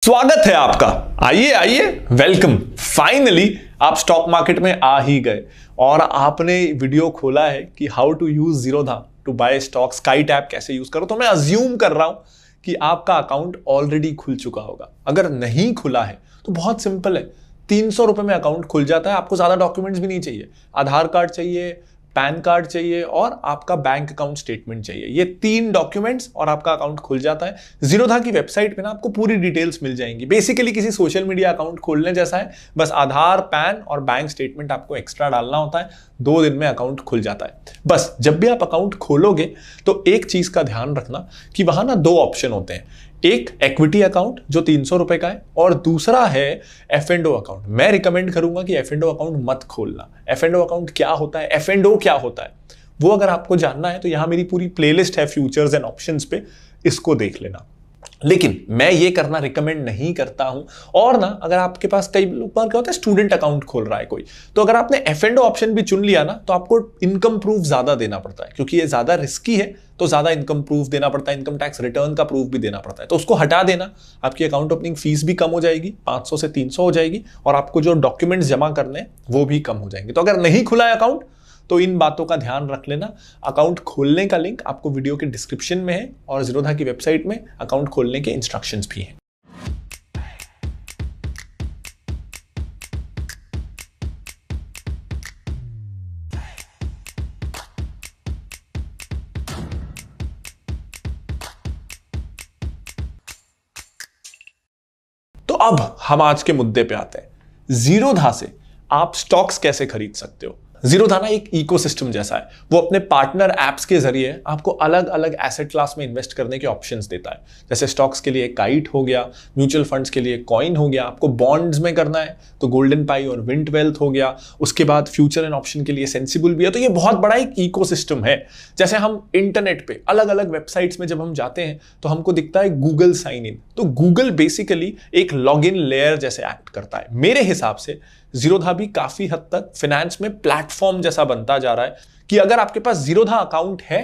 स्वागत है आपका। आइए आइए, वेलकम। फाइनली आप स्टॉक मार्केट में आ ही गए और आपने वीडियो खोला है कि how to use Zerodha to buy stock, sky tab कैसे यूज करो। तो मैं अज्यूम कर रहा हूं कि आपका अकाउंट ऑलरेडी खुल चुका होगा। अगर नहीं खुला है तो बहुत सिंपल है, 300 रुपए में अकाउंट खुल जाता है। आपको ज्यादा डॉक्यूमेंट्स भी नहीं चाहिए, आधार कार्ड चाहिए, पैन कार्ड चाहिए और आपका बैंक अकाउंट स्टेटमेंट चाहिए। ये 3 डॉक्यूमेंट्स और आपका अकाउंट खुल जाता है। जीरोधा की वेबसाइट पे ना आपको पूरी डिटेल्स मिल जाएंगी। बेसिकली किसी सोशल मीडिया अकाउंट खोलने जैसा है, बस आधार, पैन और बैंक स्टेटमेंट आपको एक्स्ट्रा डालना होता है। 2 दिन में अकाउंट खुल जाता है। बस जब भी आप अकाउंट खोलोगे तो एक चीज का ध्यान रखना कि वहां ना 2 ऑप्शन होते हैं। एक इक्विटी अकाउंट जो 300 रुपए का है और दूसरा है F&O अकाउंट। मैं रिकमेंड करूंगा कि F&O अकाउंट मत खोलना। F&O अकाउंट क्या होता है, F&O क्या होता है, वो अगर आपको जानना है तो यहां मेरी पूरी प्लेलिस्ट है फ्यूचर्स एंड ऑप्शंस पे, इसको देख लेना। लेकिन मैं ये करना रिकमेंड नहीं करता हूं। और ना अगर आपके पास कई बार क्या होता है, स्टूडेंट अकाउंट खोल रहा है कोई, तो अगर आपने F&O ऑप्शन भी चुन लिया ना तो आपको इनकम प्रूफ ज्यादा देना पड़ता है, क्योंकि ये ज्यादा रिस्की है तो ज्यादा इनकम प्रूफ देना पड़ता है, इनकम टैक्स रिटर्न का प्रूफ भी देना पड़ता है। तो उसको हटा देना, आपकी अकाउंट ओपनिंग फीस भी कम हो जाएगी, 500 से 300 हो जाएगी और आपको जो डॉक्यूमेंट्स जमा करने हैं वो भी कम हो जाएंगे। तो अगर नहीं खुला है अकाउंट तो इन बातों का ध्यान रख लेना। अकाउंट खोलने का लिंक आपको वीडियो के डिस्क्रिप्शन में है और जीरोधा की वेबसाइट में अकाउंट खोलने के इंस्ट्रक्शंस भी हैं। तो अब हम आज के मुद्दे पे आते हैं। जीरोधा से आप स्टॉक्स कैसे खरीद सकते हो। जीरोधा ना एक इकोसिस्टम जैसा है। वो अपने पार्टनर एप्स के जरिए आपको अलग अलग एसेट क्लास में इन्वेस्ट करने के ऑप्शंस देता है। जैसे स्टॉक्स के लिए काइट हो गया, म्यूचुअल फंड्स के लिए कॉइन हो गया, आपको बॉन्ड्स में करना है तो गोल्डन पाई और विंट वेल्थ हो गया, उसके बाद फ्यूचर एंड ऑप्शन के लिए सेंसिबल भी है। तो ये बहुत बड़ा एक इकोसिस्टम है। जैसे हम इंटरनेट पे अलग अलग वेबसाइट्स में जब हम जाते हैं तो हमको दिखता है गूगल साइन इन। तो गूगल बेसिकली एक लॉग इन लेयर जैसे एक्ट करता है। मेरे हिसाब से जीरोधा भी काफी हद तक फाइनेंस में प्लेटफॉर्म जैसा बनता जा रहा है कि अगर आपके पास जीरोधा अकाउंट है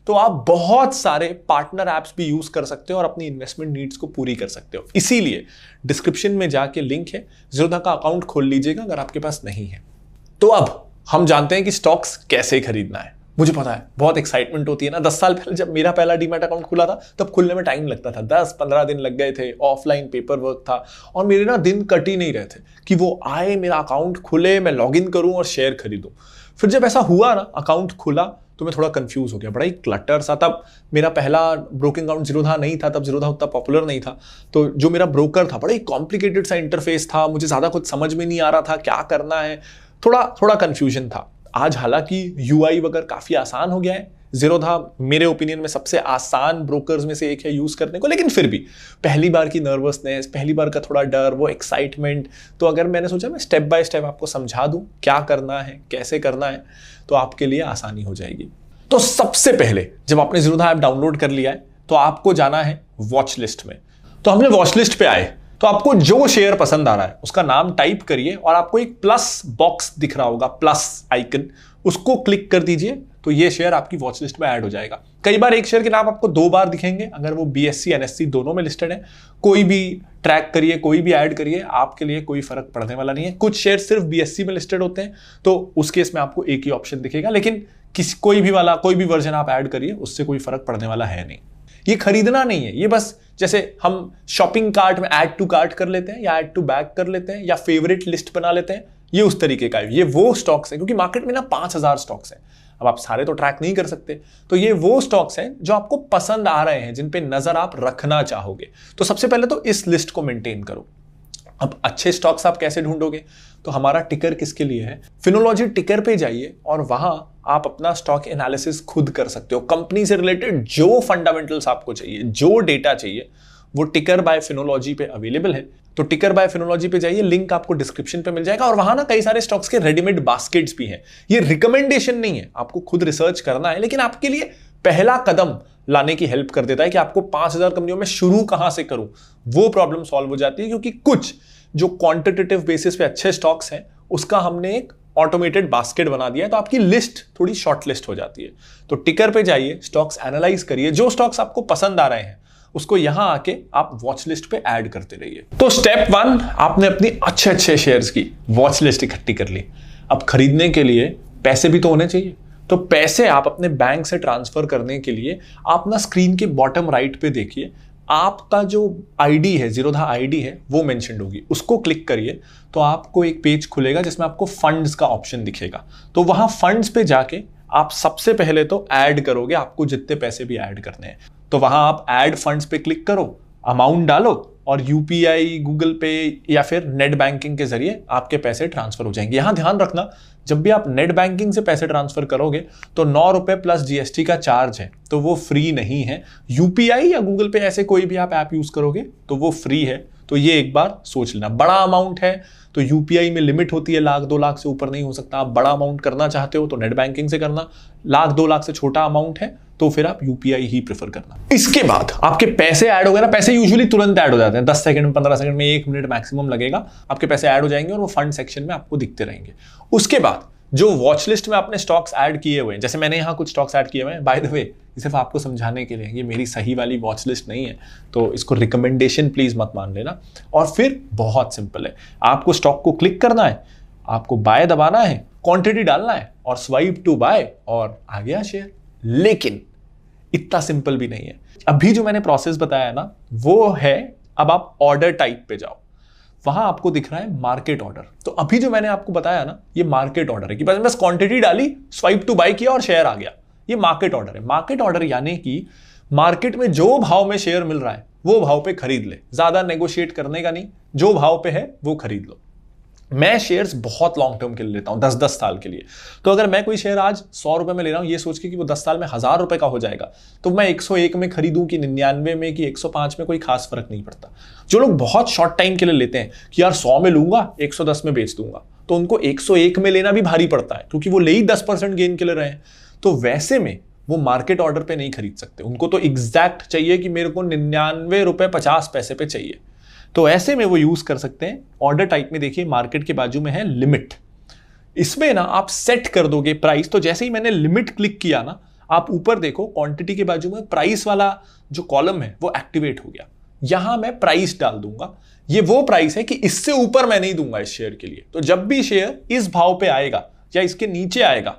तो आप बहुत सारे पार्टनर एप्स भी यूज कर सकते हो और अपनी इन्वेस्टमेंट नीड्स को पूरी कर सकते हो। इसीलिए डिस्क्रिप्शन में जाके लिंक है, जीरोधा का अकाउंट खोल लीजिएगा अगर आपके पास नहीं है। तो अब हम जानते हैं कि स्टॉक्स कैसे खरीदना है। मुझे पता है बहुत एक्साइटमेंट होती है ना। 10 साल पहले जब मेरा पहला डीमैट अकाउंट खुला था तब खुलने में टाइम लगता था, 10-15 दिन लग गए थे, ऑफलाइन पेपर वर्क था और मेरे ना दिन कट ही नहीं रहे थे कि वो आए, मेरा अकाउंट खुले, मैं लॉग इन करूं और शेयर खरीदूं। फिर जब ऐसा हुआ ना, अकाउंट खुला तो मैं थोड़ा कंफ्यूज हो गया, बड़ा ही क्लटर सा। तब मेरा पहला ब्रोकिंग अकाउंट जीरोधा नहीं था, तब जीरोधा उतना पॉपुलर नहीं था। तो जो मेरा ब्रोकर था, बड़ा ही कॉम्प्लिकेटेड सा इंटरफेस था, मुझे ज्यादा कुछ समझ में नहीं आ रहा था क्या करना है, थोड़ा कंफ्यूजन था। आज हालांकि यूआई वगैरह काफी आसान हो गया है। जीरोधा मेरे ओपिनियन में सबसे आसान ब्रोकर्स में से एक है यूज करने को, लेकिन फिर भी पहली बार की नर्वसनेस, पहली बार का थोड़ा डर, वो एक्साइटमेंट, तो अगर मैंने सोचा मैं स्टेप बाय स्टेप आपको समझा दूं क्या करना है, कैसे करना है, तो आपके लिए आसानी हो जाएगी। तो सबसे पहले जब आपने जीरोधा ऐप डाउनलोड कर लिया है तो आपको जाना है वॉच लिस्ट में। तो हमने वॉच लिस्ट पे आए तो आपको जो शेयर पसंद आ रहा है उसका नाम टाइप करिए और आपको एक प्लस बॉक्स दिख रहा होगा, प्लस आइकन, उसको क्लिक कर दीजिए तो ये शेयर आपकी वॉच लिस्ट में ऐड हो जाएगा। कई बार एक शेयर के नाम आपको 2 बार दिखेंगे अगर वो BSE NSE दोनों में लिस्टेड है। कोई भी ट्रैक करिए, कोई भी ऐड करिए, आपके लिए कोई फर्क पड़ने वाला नहीं है। कुछ शेयर सिर्फ BSE में लिस्टेड होते हैं तो उस केस में आपको एक ही ऑप्शन दिखेगा, लेकिन कोई भी वर्जन आप ऐड करिए, उससे कोई फर्क पड़ने वाला है नहीं। ये खरीदना नहीं है, ये बस जैसे हम शॉपिंग कार्ट में ऐड टू कार्ट कर लेते हैं या ऐड टू बैग कर लेते हैं या फेवरेट लिस्ट बना लेते हैं, ये उस तरीके का है। ये वो स्टॉक्स हैं, क्योंकि मार्केट में ना 5000 स्टॉक्स हैं, अब आप सारे तो ट्रैक नहीं कर सकते। तो ये वो स्टॉक्स हैं जो आपको पसंद आ रहे हैं, जिन पे नजर आप रखना चाहोगे। तो सबसे पहले तो इस लिस्ट को मेंटेन करो। अब अच्छे स्टॉक्स आप कैसे ढूंढोगे, तो हमारा टिकर किसके लिए है, फिनोलॉजी टिकर पे जाइए और वहां आप अपना स्टॉक एनालिसिस खुद कर सकते हो। कंपनी से रिलेटेड जो फंडामेंटल्स आपको चाहिए, जो डेटा चाहिए, वो टिकर बाय फिनोलॉजी पे अवेलेबल है। तो टिकर बाय फिनोलॉजी पे जाइए, लिंक आपको डिस्क्रिप्शन पे मिल जाएगा और वहां ना कई सारे स्टॉक्स के रेडीमेड बास्केट्स भी हैं। ये रिकमेंडेशन नहीं है, आपको खुद रिसर्च करना है, लेकिन आपके लिए पहला कदम लाने की हेल्प कर देता है कि आपको 5000 कंपनियों में शुरू कहां से करूं, वो प्रॉब्लम सॉल्व हो जाती है। क्योंकि कुछ जो क्वांटिटेटिव बेसिस पे अच्छे स्टॉक्स हैं उसका हमने एक ऑटोमेटेड बास्केट बना दिया है, तो आपकी लिस्ट थोड़ी शॉर्ट लिस्ट हो जाती है। तो टिकर पे जाइए, स्टॉक्स एनालाइज करिए, जो स्टॉक्स आपको पसंद आ रहे हैं उसको यहां आके आप वॉच लिस्ट पे ऐड करते रहिए। तो स्टेप 1, आपने अपनी अच्छे शेयर्स की वॉच लिस्ट इकट्ठी कर ली। अब खरीदने के लिए पैसे भी तो होने चाहिए, तो पैसे आप अपने बैंक से ट्रांसफर करने के लिए आप ना स्क्रीन के बॉटम राइट पे देखिए, आपका जो आईडी है, जीरोधा आईडी है, वो मेंशन्ड होगी, उसको क्लिक करिए तो आपको एक पेज खुलेगा जिसमें आपको फंड्स का ऑप्शन दिखेगा। तो वहां फंड्स पे जाके आप सबसे पहले तो ऐड करोगे, आपको जितने पैसे भी ऐड करने हैं, तो वहां आप ऐड फंड्स पे क्लिक करो, अमाउंट डालो और यूपीआई, गूगल पे या फिर नेट बैंकिंग के जरिए आपके पैसे ट्रांसफर हो जाएंगे। यहां ध्यान रखना, जब भी आप नेट बैंकिंग से पैसे ट्रांसफर करोगे तो 9 रुपए प्लस जीएसटी का चार्ज है, तो वो फ्री नहीं है। यूपीआई या गूगल पे ऐसे कोई भी आप ऐप यूज करोगे तो वो फ्री है, तो ये एक बार सोच लेना। बड़ा अमाउंट है तो यूपीआई में लिमिट होती है, 1 लाख 2 लाख से ऊपर नहीं हो सकता। आप बड़ा अमाउंट करना चाहते हो तो नेट बैंकिंग से करना, 1 लाख 2 लाख से छोटा अमाउंट है तो फिर आप यूपीआई ही प्रेफर करना। इसके बाद आपके पैसे ऐड हो गए ना, पैसे यूजुअली तुरंत ऐड हो जाते हैं, 10 सेकंड, 15 सेकंड में, 1 मिनट मैक्सिमम लगेगा, आपके पैसे ऐड हो जाएंगे और वो फंड सेक्शन में आपको दिखते रहेंगे। उसके बाद जो वॉच लिस्ट में आपने स्टॉक्स ऐड किए हुए हैं, जैसे मैंने यहाँ कुछ स्टॉक्स ऐड किए हुए हैं, बाय द वे सिर्फ आपको समझाने के लिए, ये मेरी सही वाली वॉच लिस्ट नहीं है, तो इसको रिकमेंडेशन प्लीज मत मान लेना। और फिर बहुत सिंपल है, आपको स्टॉक को क्लिक करना है, आपको बाय दबाना है, क्वांटिटी डालना है और स्वाइप टू बाय और आ गया शेयर। लेकिन इतना सिंपल भी नहीं है। अभी जो मैंने प्रोसेस बताया है ना, वो है, अब आप ऑर्डर टाइप पे जाओ, वहां आपको दिख रहा है मार्केट ऑर्डर। तो अभी जो मैंने आपको बताया ना, ये मार्केट ऑर्डर है कि बस क्वांटिटी डाली, स्वाइप टू बाय किया और शेयर आ गया, ये मार्केट ऑर्डर है। मार्केट ऑर्डर यानी कि मार्केट में जो भाव में शेयर मिल रहा है वो भाव पे खरीद ले, ज्यादा नेगोशिएट करने का नहीं, जो भाव पे है वो खरीद लो। मैं शेयर्स बहुत लॉन्ग टर्म के लिए लेता हूं, 10-10 साल के लिए। तो अगर मैं कोई शेयर आज 100 रुपए में ले रहा हूं, ये सोच के कि वो 10 साल में 1000 रुपए का हो जाएगा, तो मैं 101 में खरीदूं कि 99 में कि 105 में, कोई खास फर्क नहीं पड़ता। जो लोग बहुत शॉर्ट टाइम के लिए लेते हैं कि यार 100 में लूंगा, 110 में बेच दूंगा, तो उनको 101 में लेना भी भारी पड़ता है, क्योंकि वो ले ही 10% गेन के लिए रहे हैं। तो वैसे में वो मार्केट ऑर्डर पे नहीं खरीद सकते, उनको तो एग्जैक्ट चाहिए कि मेरे को 99 रुपए 50 पैसे पे चाहिए। तो ऐसे में वो यूज कर सकते हैं ऑर्डर टाइप में। देखिए मार्केट के बाजू में है लिमिट, इसमें ना आप सेट कर दोगे प्राइस। तो जैसे ही मैंने लिमिट क्लिक किया ना, आप ऊपर देखो क्वांटिटी के बाजू में प्राइस वाला जो कॉलम है वो एक्टिवेट हो गया। यहां मैं प्राइस डाल दूंगा, ये वो प्राइस है कि इससे ऊपर मैं नहीं दूंगा इस शेयर के लिए। तो जब भी शेयर इस भाव पे आएगा या इसके नीचे आएगा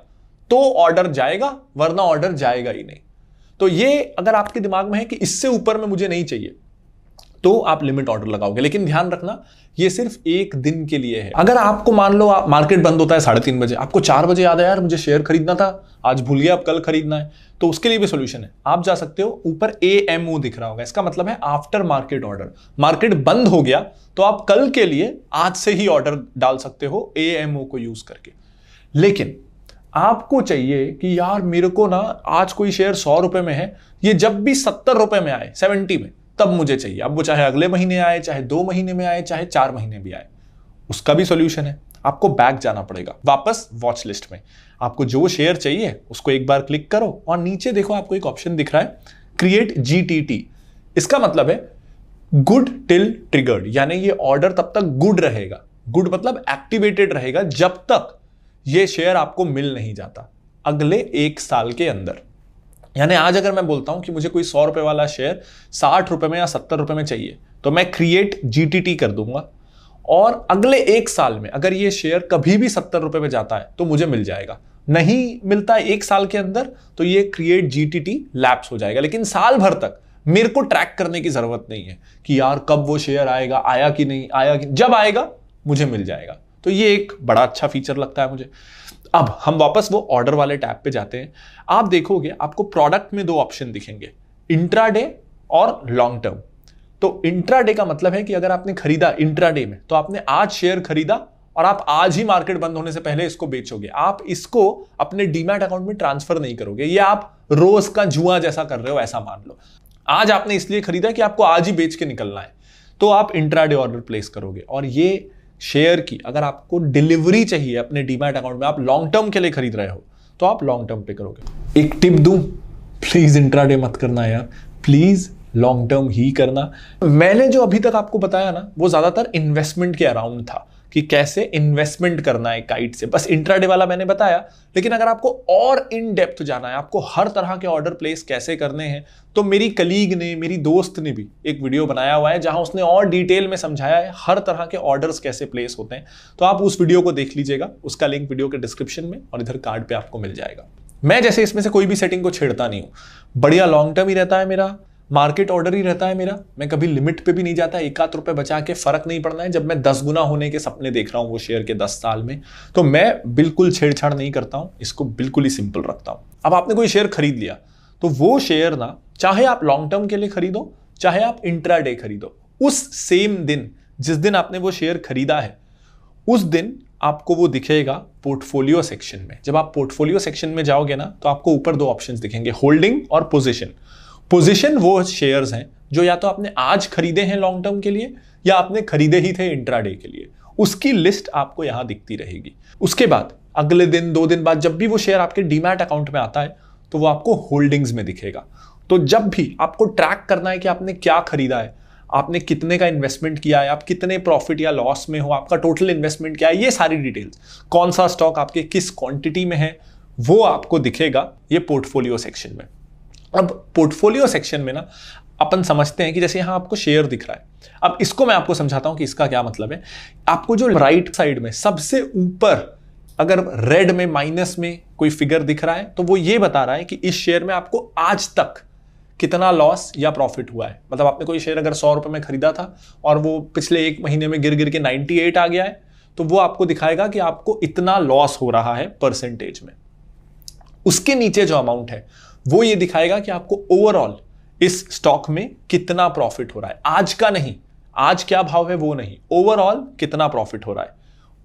तो ऑर्डर जाएगा, वरना ऑर्डर जाएगा ही नहीं। तो ये अगर आपके दिमाग में है कि इससे ऊपर में मुझे नहीं चाहिए, तो आप लिमिट ऑर्डर लगाओगे। लेकिन ध्यान रखना, ये सिर्फ 1 दिन के लिए है। अगर आपको मान लो मार्केट बंद होता है 3:30 बजे, आपको 4 बजे याद है यार मुझे शेयर खरीदना था, आज भूल गया, अब कल खरीदना है, तो उसके लिए भी सोल्यूशन है। आप जा सकते हो, ऊपर AMO दिख रहा होगा, इसका मतलब है आफ्टर मार्केट ऑर्डर। मार्केट बंद हो गया तो आप कल के लिए आज से ही ऑर्डर डाल सकते हो AMO को यूज करके। लेकिन आपको चाहिए कि यार मेरे को ना आज कोई शेयर 100 रुपए में है, ये जब भी 70 रुपए में आए, 70 में, तब मुझे चाहिए। अब वो चाहे अगले महीने आए, चाहे 2 महीने में आए, चाहे 4 महीने भी आए, उसका भी सॉल्यूशन है। आपको बैक जाना पड़ेगा वापस वॉच लिस्ट में। आपको जो शेयर चाहिए उसको एक बार क्लिक करो और नीचे देखो आपको एक ऑप्शन दिख रहा है, क्रिएट GTT। इसका मतलब है गुड टिल ट्रिगर्ड, यानी ये ऑर्डर तब तक गुड रहेगा। गुड मतलब एक्टिवेटेड रहेगा जब तक ये शेयर आपको मिल नहीं जाता, अगले 1 साल के अंदर। यानी आज अगर मैं बोलता हूं कि मुझे कोई 100 रुपए वाला शेयर 60 रुपए में या 70 रुपए में चाहिए, तो मैं क्रिएट GTT कर दूंगा और अगले 1 साल में अगर ये शेयर कभी भी 70 रुपए में जाता है तो मुझे मिल जाएगा। नहीं मिलता है 1 साल के अंदर तो ये क्रिएट GTT लैप्स हो जाएगा। लेकिन साल भर तक मेरे को ट्रैक करने की जरूरत नहीं है कि यार कब वो शेयर आएगा, आया कि नहीं आया कि, जब आएगा मुझे मिल जाएगा। तो ये एक बड़ा अच्छा फीचर लगता है मुझे। अब हम वापस वो ऑर्डर वाले टैब पे जाते हैं। आप देखोगे आपको प्रोडक्ट में 2 ऑप्शन दिखेंगे, इंट्राडे और लॉन्ग टर्म। तो इंट्राडे का मतलब है कि अगर आपने खरीदा इंट्राडे में, तो आपने आज शेयर खरीदा और आप आज ही मार्केट बंद होने से पहले इसको बेचोगे। आप इसको अपने डीमैट अकाउंट में ट्रांसफर नहीं करोगे, ये आप रोज का जुआ जैसा कर रहे हो, ऐसा मान लो। आज आपने इसलिए खरीदा कि आपको आज ही बेच के निकलना है, तो आप इंट्राडे ऑर्डर प्लेस करोगे। और ये शेयर की अगर आपको डिलीवरी चाहिए अपने डीमैट अकाउंट में, आप लॉन्ग टर्म के लिए खरीद रहे हो, तो आप लॉन्ग टर्म पे करोगे। एक टिप दूं, प्लीज इंट्राडे मत करना यार, प्लीज लॉन्ग टर्म ही करना। मैंने जो अभी तक आपको बताया ना, वो ज्यादातर इन्वेस्टमेंट के अराउंड था कि कैसे इन्वेस्टमेंट करना है काइट से। बस इंट्राडे वाला मैंने बताया, लेकिन अगर आपको और इन डेप्थ जाना है, आपको हर तरह के ऑर्डर प्लेस कैसे करने हैं, तो मेरी कलीग ने, मेरी दोस्त ने भी एक वीडियो बनाया हुआ है जहां उसने और डिटेल में समझाया है हर तरह के ऑर्डर्स कैसे प्लेस होते हैं। तो आप उस वीडियो को देख लीजिएगा, उसका लिंक वीडियो के डिस्क्रिप्शन में और इधर कार्ड पे आपको मिल जाएगा। मैं जैसे इसमें से कोई भी सेटिंग को छेड़ता नहीं हूं, बढ़िया लॉन्ग टर्म ही रहता है मेरा, मार्केट ऑर्डर ही रहता है मेरा, मैं कभी लिमिट पे भी नहीं जाता। एक आध रुपए बचा के फर्क नहीं पड़ना है। जब मैं 10 गुना होने के सपने देख रहा हूं वो शेयर के 10 साल में, तो मैं बिल्कुल छेड़छाड़ नहीं करता हूं, इसको बिल्कुल ही सिंपल रखता हूं। अब आपने कोई शेयर खरीद लिया, तो वो शेयर ना, चाहे आप लॉन्ग टर्म के लिए खरीदो, चाहे आप इंट्राडे खरीदो, उस सेम दिन जिस दिन आपने वो शेयर खरीदा है, उस दिन आपको वो दिखेगा पोर्टफोलियो सेक्शन में। जब आप पोर्टफोलियो सेक्शन में जाओगे ना, तो आपको ऊपर 2 ऑप्शंस दिखेंगे, होल्डिंग और पोजीशन। पोजीशन वो शेयर्स हैं जो या तो आपने आज खरीदे हैं लॉन्ग टर्म के लिए, या आपने खरीदे ही थे इंट्राडे के लिए। उसकी लिस्ट आपको यहां दिखती रहेगी। उसके बाद अगले दिन, 2 दिन बाद, जब भी वो शेयर आपके डीमैट अकाउंट में आता है, तो वो आपको होल्डिंग्स में दिखेगा। तो जब भी आपको ट्रैक करना है कि आपने क्या खरीदा है, आपने कितने का इन्वेस्टमेंट किया है, आप कितने प्रॉफिट या लॉस में हो, आपका टोटल इन्वेस्टमेंट क्या है, ये सारी डिटेल्स, कौन सा स्टॉक आपके किस क्वांटिटी में है, वो आपको दिखेगा ये पोर्टफोलियो सेक्शन में। अब पोर्टफोलियो सेक्शन में ना अपन समझते हैं कि जैसे यहां आपको शेयर दिख रहा है। अब इसको मैं आपको समझाता हूं कि इसका क्या मतलब है। आपको जो राइट साइड में सबसे ऊपर अगर रेड में माइनस में कोई फिगर दिख रहा है, तो वो ये बता रहा है कि इस शेयर में आपको आज तक कितना लॉस या प्रॉफिट हुआ है। मतलब आपने कोई शेयर अगर 100 रुपए में खरीदा था और वो पिछले 1 महीने में गिर गिर के 98 आ गया है, तो वो आपको दिखाएगा कि आपको इतना लॉस हो रहा है परसेंटेज में। उसके नीचे जो अमाउंट है वो ये दिखाएगा कि आपको ओवरऑल इस स्टॉक में कितना प्रॉफिट हो रहा है। आज का नहीं, आज क्या भाव है वो नहीं, ओवरऑल कितना प्रॉफिट हो रहा है।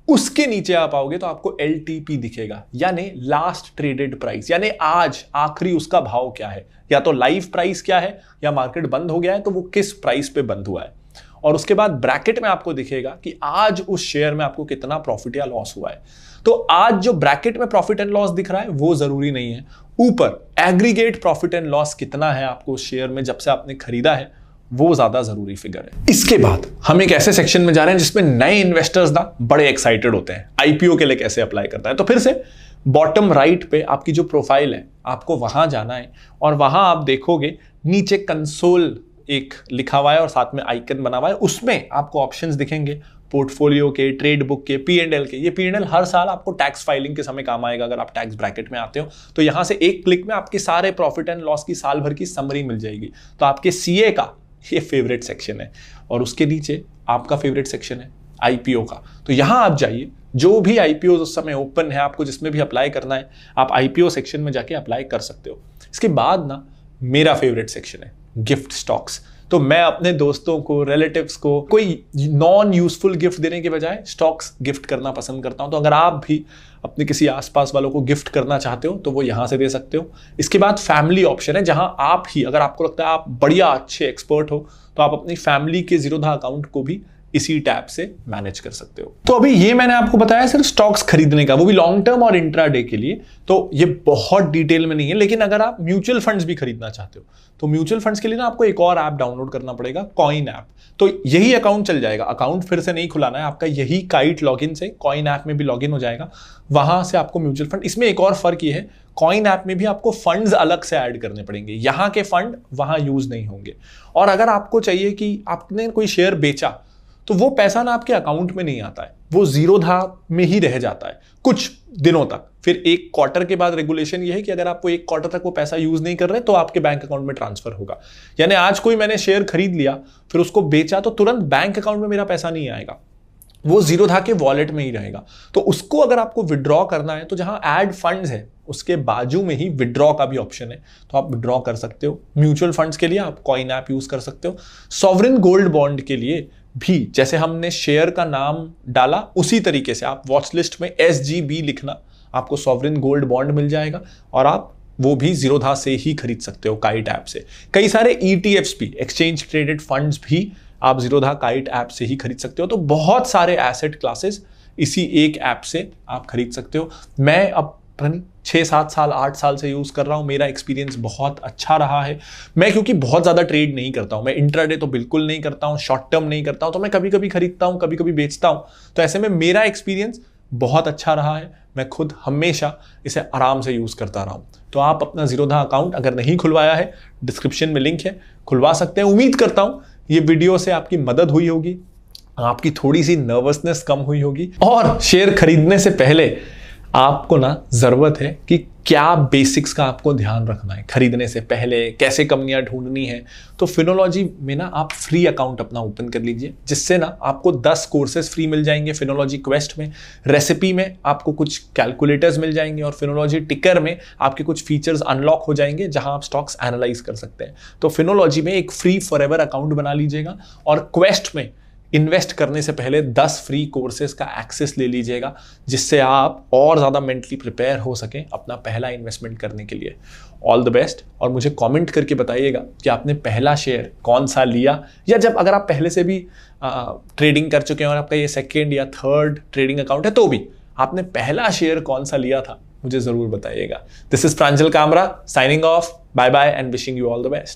उसके नीचे आप आओगे तो आपको LTP दिखेगा, यानी लास्ट ट्रेडेड प्राइस, यानी आज आखिरी उसका भाव क्या है, या तो लाइव प्राइस क्या है, या मार्केट बंद हो गया है तो वो किस प्राइस पे बंद हुआ है। और उसके बाद ब्रैकेट में आपको दिखेगा कि आज उस शेयर में आपको कितना प्रॉफिट या लॉस हुआ है। तो आज जो ब्रैकेट में प्रॉफिट एंड लॉस दिख रहा है वो जरूरी नहीं है, ऊपर एग्रीगेट प्रॉफिट एंड लॉस कितना है आपको उस शेयर में जब से आपने खरीदा है, वो ज्यादा जरूरी फिगर है। इसके बाद हम एक ऐसे सेक्शन में जा रहे हैं जिसमें नए इन्वेस्टर्स ना बड़े एक्साइटेड होते हैं, IPO के लिए कैसे अप्लाई करता है। तो फिर से बॉटम राइट पे आपकी जो प्रोफाइल है, आपको वहां जाना है और वहां आप देखोगे नीचे कंसोल एक लिखा हुआ है और साथ में आइकन बना हुआ है। उसमें आपको ऑप्शंस दिखेंगे पोर्टफोलियो के, ट्रेड बुक के, P&L के। ये P&L हर साल आपको टैक्स फाइलिंग के समय काम आएगा। अगर आप टैक्स ब्रैकेट में आते हो तो यहां से एक क्लिक में आपके सारे प्रॉफिट एंड लॉस की साल भर की समरी मिल जाएगी। तो आपके CA का ये फेवरेट सेक्शन है और उसके नीचे आपका फेवरेट सेक्शन है IPO का। तो यहां आप जाइए, जो भी IPO उस समय ओपन है, आपको जिसमें भी अप्लाई करना है, आप IPO सेक्शन में जाके अप्लाई कर सकते हो। इसके बाद ना मेरा फेवरेट सेक्शन है गिफ्ट स्टॉक्स। तो मैं अपने दोस्तों को, रिलेटिव्स को कोई नॉन यूजफुल गिफ्ट देने के बजाय स्टॉक्स गिफ्ट करना पसंद करता हूं। तो अगर आप भी अपने किसी आसपास वालों को गिफ्ट करना चाहते हो तो वो यहां से दे सकते हो। इसके बाद फैमिली ऑप्शन है, जहां आप ही, अगर आपको लगता है आप बढ़िया अच्छे एक्सपर्ट हो, तो आप अपनी फैमिली के जीरोधा अकाउंट को भी इसी टैब से मैनेज कर सकते हो। तो अभी ये मैंने आपको बताया सिर्फ स्टॉक्स खरीदने का, वो भी लॉन्ग टर्म और इंट्राडे के लिए। तो ये बहुत डिटेल में नहीं है, लेकिन अगर आप म्यूचुअल फंड्स भी खरीदना चाहते हो तो म्यूचुअल फंड्स के लिए ना आपको एक और ऐप डाउनलोड करना पड़ेगा, कॉइन ऐप। तो यही अकाउंट चल जाएगा, अकाउंट फिर से नहीं खुलाना है आपका, यही काइट लॉगिन से कॉइन ऐप में भी लॉगिन हो जाएगा। वहां से आपको म्यूचुअल फंड, इसमें एक और फर्क ये है, कॉइन ऐप में भी आपको फंड्स अलग से ऐड करने पड़ेंगे, यहां के फंड वहां यूज नहीं होंगे। और अगर आपको चाहिए कि आपने कोई शेयर बेचा तो वो पैसा ना आपके अकाउंट में नहीं आता है, वो जीरोधा में ही रह जाता है कुछ दिनों तक। फिर 1 क्वार्टर के बाद रेगुलेशन ये है कि अगर आप वो 1 क्वार्टर तक वो पैसा यूज नहीं कर रहे तो आपके बैंक अकाउंट में ट्रांसफर होगा। यानी आज कोई मैंने शेयर खरीद लिया, फिर उसको बेचा, तो तुरंत बैंक अकाउंट में मेरा पैसा नहीं आएगा, वो जीरोधा के वॉलेट में ही रहेगा। तो उसको अगर आपको विड्रॉ करना है तो जहां ऐड फंड्स है उसके बाजू में ही विड्रॉ का भी ऑप्शन है, तो आप विड्रॉ कर सकते हो। म्यूचुअल फंड्स के लिए आप कॉइन ऐप यूज कर सकते हो। सॉवरेन गोल्ड बॉन्ड के लिए भी जैसे हमने शेयर का नाम डाला उसी तरीके से आप वॉच लिस्ट में SGB लिखना, आपको सॉवरेन गोल्ड बॉन्ड मिल जाएगा और आप वो भी जीरोधा से ही खरीद सकते हो काइट ऐप से। कई सारे ETFs भी, एक्सचेंज ट्रेडेड फंड्स भी आप जीरोधा काइट ऐप से ही खरीद सकते हो। तो बहुत सारे एसेट क्लासेस इसी एक ऐप से आप खरीद सकते हो। मैं अब 6-7 साल 8 साल से यूज कर रहा हूं, मेरा एक्सपीरियंस बहुत अच्छा रहा है। मैं क्योंकि बहुत ज्यादा ट्रेड नहीं करता हूं, मैं इंट्राडे तो बिल्कुल नहीं करता हूं, शॉर्ट टर्म नहीं करता हूं, तो मैं कभी कभी खरीदता हूं, कभी कभी बेचता हूं। तो ऐसे में मेरा एक्सपीरियंस बहुत अच्छा रहा है, मैं खुद हमेशा इसे आराम से यूज करता रहा हूं। तो आप अपना जीरोधा अकाउंट अगर नहीं खुलवाया है, डिस्क्रिप्शन में लिंक है, खुलवा सकते हैं। उम्मीद करता हूं ये वीडियो से आपकी मदद हुई होगी, आपकी थोड़ी सी नर्वसनेस कम हुई होगी। और शेयर खरीदने से पहले आपको ना जरूरत है कि क्या बेसिक्स का आपको ध्यान रखना है खरीदने से पहले, कैसे कंपनियां ढूंढनी है। तो फिनोलॉजी में ना आप फ्री अकाउंट अपना ओपन कर लीजिए, जिससे ना आपको 10 कोर्सेज फ्री मिल जाएंगे फिनोलॉजी क्वेस्ट में। रेसिपी में आपको कुछ कैलकुलेटर्स मिल जाएंगे और फिनोलॉजी टिकर में आपके कुछ फीचर्स अनलॉक हो जाएंगे जहां आप स्टॉक्स एनालाइज कर सकते हैं। तो फिनोलॉजी में एक फ्री फॉरएवर अकाउंट बना लीजिएगा और क्वेस्ट में इन्वेस्ट करने से पहले 10 फ्री कोर्सेज का एक्सेस ले लीजिएगा, जिससे आप और ज़्यादा मेंटली प्रिपेयर हो सकें अपना पहला इन्वेस्टमेंट करने के लिए। All the best. और मुझे कमेंट करके बताइएगा कि आपने पहला शेयर कौन सा लिया, या जब अगर आप पहले से भी ट्रेडिंग कर चुके हैं और आपका ये सेकेंड या थर्ड ट्रेडिंग अकाउंट है, तो भी आपने पहला शेयर कौन सा लिया था, मुझे ज़रूर बताइएगा। This is Pranjal Kamra signing off. Bye bye and wishing you all the best.